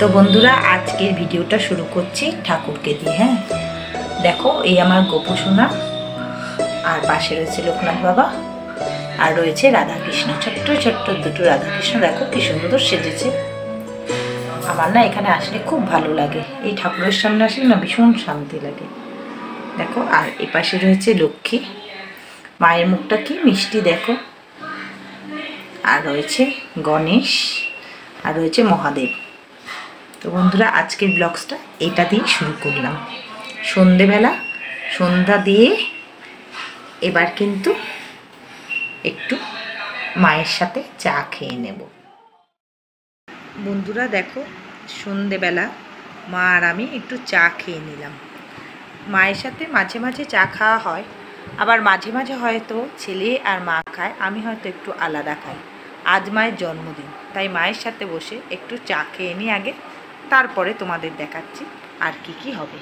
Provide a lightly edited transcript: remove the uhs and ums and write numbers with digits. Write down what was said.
তো বন্ধুরা আজকের ভিডিওটা শুরু করছি ঠাকুরকে দিয়ে। হ্যাঁ দেখো, এই আমার গোপু সোনা, আর পাশে রয়েছে লোকনাথ বাবা, আর রয়েছে রাধাকৃষ্ণ, ছোট্ট ছোট্ট দুটো রাধাকৃষ্ণ। দেখো কি সুন্দর সেজেছে। আমার না এখানে আসলে খুব ভালো লাগে, এই ঠাকুরের সামনে আসলে না ভীষণ শান্তি লাগে। দেখো, আর এ পাশে রয়েছে লক্ষ্মী মায়ের, মুখটা কি মিষ্টি দেখো। আর রয়েছে গণেশ, আর রয়েছে মহাদেব। তো বন্ধুরা আজকের ব্লগসটা এটা দিয়ে শুরু করলাম। সন্ধেবেলা সন্ধ্যা দিয়ে এবার কিন্তু একটু মায়ের সাথে চা খেয়ে নেব। বন্ধুরা দেখো, সন্ধেবেলা মা আর আমি একটু চা খেয়ে নিলাম। মায়ের সাথে মাঝে মাঝে চা খাওয়া হয়, আবার মাঝে মাঝে হয়তো ছেলে আর মা খায়, আমি হয়তো একটু আলাদা খাই। আজ মায়ের জন্মদিন, তাই মায়ের সাথে বসে একটু চা খেয়ে নিই আগে, তারপরে তোমাদের দেখাচ্ছি আর কি কি হবে।